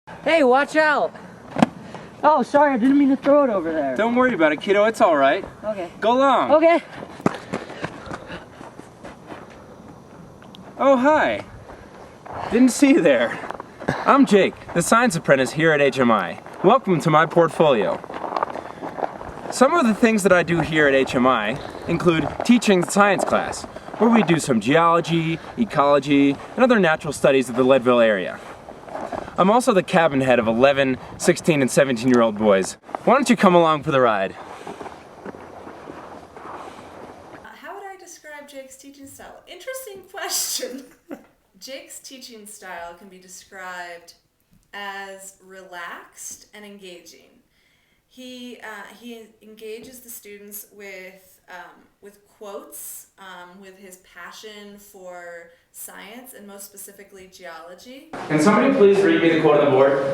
Hey, watch out! Oh, sorry, I didn't mean to throw it over there. Don't worry about it, kiddo. It's all right. Okay. Go along. Okay. Oh, hi. Didn't see you there. I'm Jake, the science apprentice here at HMI. Welcome to my portfolio. Some of the things that I do here at HMI include teaching science class, where we do some geology, ecology, and other natural studies of the Leadville area. I'm also the cabin head of 11, 16, and 17-year-old boys. Why don't you come along for the ride? How would I describe Jake's teaching style? Interesting question. Jake's teaching style can be described as relaxed and engaging. He engages the students with quotes, with his passion for science and most specifically geology. Can somebody please read me the quote on the board?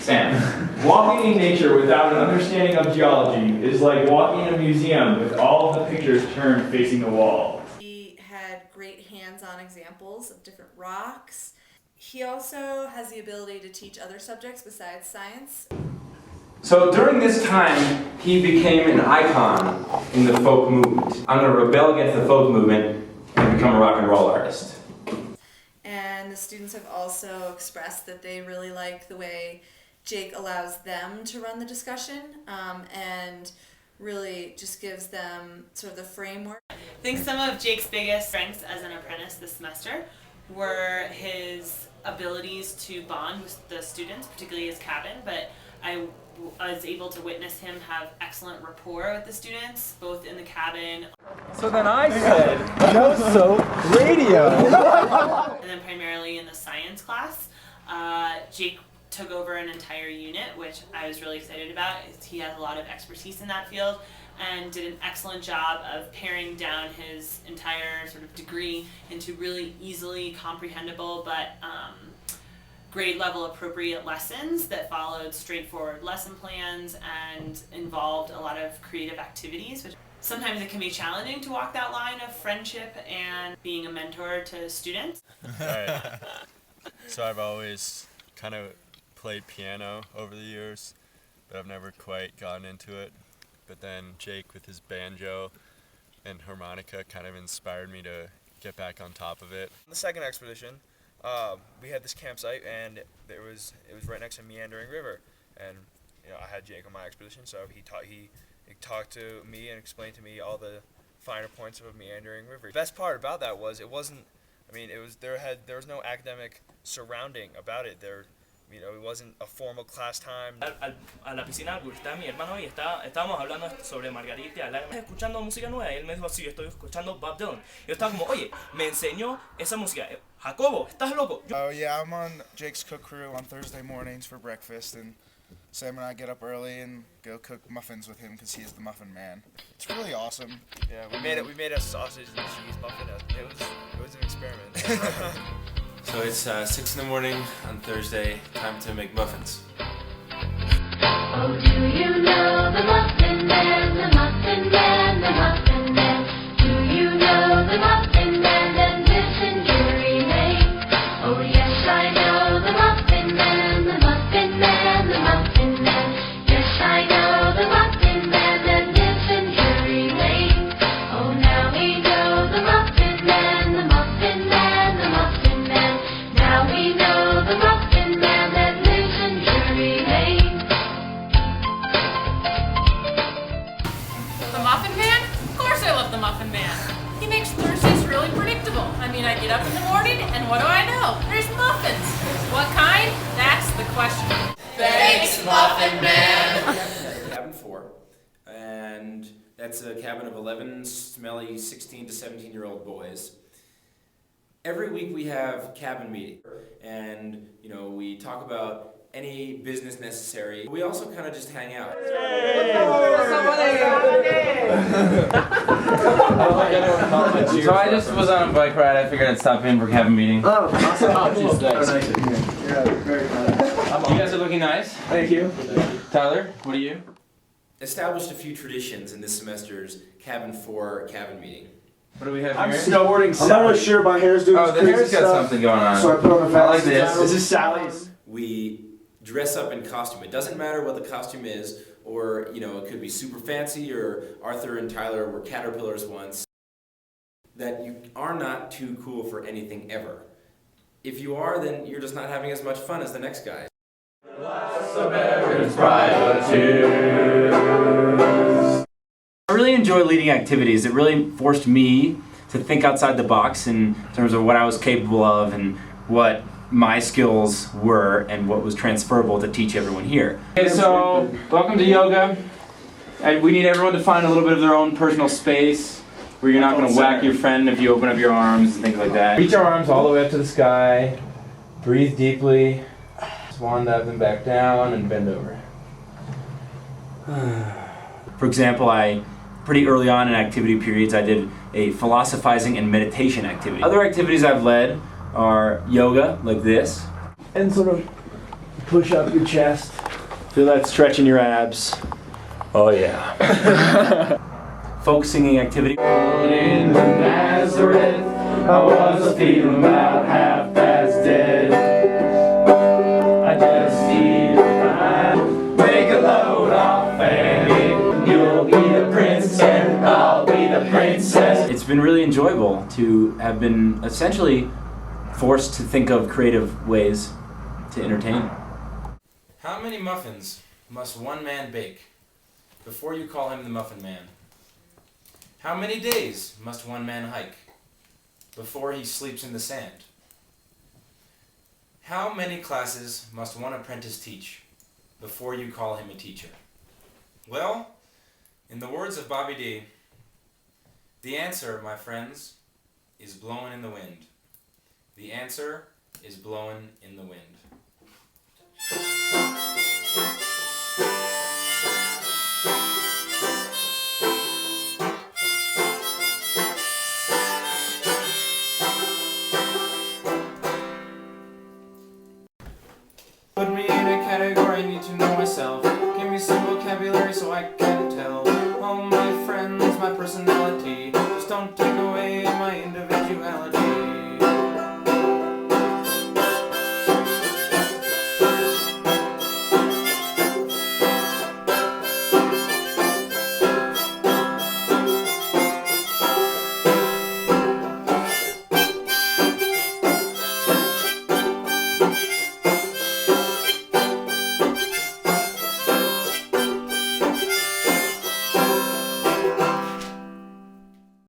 Sam. Walking in nature without an understanding of geology is like walking in a museum with all of the pictures turned facing the wall. He had great hands-on examples of different rocks. He also has the ability to teach other subjects besides science. So during this time, he became an icon in the folk movement. I'm going to rebel against the folk movement and become a rock and roll artist. And the students have also expressed that they really like the way Jake allows them to run the discussion and really just gives them sort of the framework. I think some of Jake's biggest strengths as an apprentice this semester were his abilities to bond with the students, particularly his cabin, but I was able to witness him have excellent rapport with the students, both in the cabin. So then I said, no soap radio. And then primarily in the science class, Jake took over an entire unit, which I was really excited about. He has a lot of expertise in that field and did an excellent job of paring down his entire sort of degree into really easily comprehensible but grade level appropriate lessons that followed straightforward lesson plans and involved a lot of creative activities, which sometimes it can be challenging to walk that line of friendship and being a mentor to students. Right. So I've always kind of played piano over the years, but I've never quite gotten into it. But then Jake with his banjo and harmonica kind of inspired me to get back on top of it. On the second expedition, we had this campsite, and it was right next to a meandering river. And I had Jake on my expedition, so he talked to me and explained to me all the finer points of a meandering river. The best part about that was there was no academic surrounding about it. It wasn't a formal class time. A la piscina porque está mi hermano y estábamos hablando sobre Margarita, escuchando música nueva y él me dijo, sí, estoy escuchando Bob Dylan. Yo estaba como, oye, me enseñó esa música. Jacobo, ¿estás loco? Oh yeah, I'm on Jake's cook crew on Thursday mornings for breakfast, and Sam and I get up early and go cook muffins with him because he's the muffin man. It's really awesome. Yeah, we made a sausage and cheese muffin. It was an experiment. So it's 6 in the morning on Thursday, time to make muffins. Oh, do you know the Muffin Man, the Muffin Man, the Muffin Man? Do you know the Muffin Man that lives in Drury Lane? Oh, yes, I know the Muffin Man, the Muffin Man, the Muffin Man. Yes, I know the Muffin Man that lives in Drury Lane. Oh, now we know the Muffin Man, the Muffin Man, the Muffin Man. Now we know the Muffin Man that lives in Drury Lane. The Muffin Man? Of course I love the Muffin Man. He makes Thursdays really predictable. I mean, I get up in the morning and what do I know? There's muffins. What kind? That's the question. Thanks, Muffin Man! Cabin 4, and that's a cabin of 11 smelly 16 to 17-year-old boys. Every week we have cabin meeting, and we talk about any business necessary. We also kind of just hang out. So I just was on a bike ride. I figured I'd stop in for cabin meeting. Oh, awesome. Nice. Yeah, very nice. You guys are looking nice. Thank you. Tyler, what are you? Established a few traditions in this semester's cabin 4 cabin meeting. What do we have here? I'm snowboarding. I'm not really sure. My hair's doing Oh, the hair's got something going on. So I put on the I like fast. this. This is Sally's. We dress up in costume. It doesn't matter what the costume is, or you know, it could be super fancy, or Arthur and Tyler were caterpillars once. That you are not too cool for anything ever. If you are, then you're just not having as much fun as the next guy. I really enjoy leading activities. It really forced me to think outside the box in terms of what I was capable of and what my skills were and what was transferable to teach everyone here. Okay, so welcome to yoga. And we need everyone to find a little bit of their own personal space where you're not going to whack your friend if you open up your arms and things like that. Reach our arms all the way up to the sky. Breathe deeply. Swan dive them back down and bend over. For example, pretty early on in activity periods, I did a philosophizing and meditation activity. Other activities I've led are yoga, like this. And sort of push up your chest. Feel that stretch in your abs. Oh yeah. Folk singing activity. In Nazareth, I was feeling about half past dead. I just need to find, make a load off and you'll be the prince and I'll be the princess. It's been really enjoyable to have been essentially forced to think of creative ways to entertain. How many muffins must one man bake before you call him the Muffin Man? How many days must one man hike before he sleeps in the sand? How many classes must one apprentice teach before you call him a teacher? Well, in the words of Bobby D, the answer, my friends, is blowing in the wind. The answer is blowing in the wind. Put me in a category, I need to know myself. Give me some vocabulary so I can tell all my friends my personality. Just don't take away my individuality.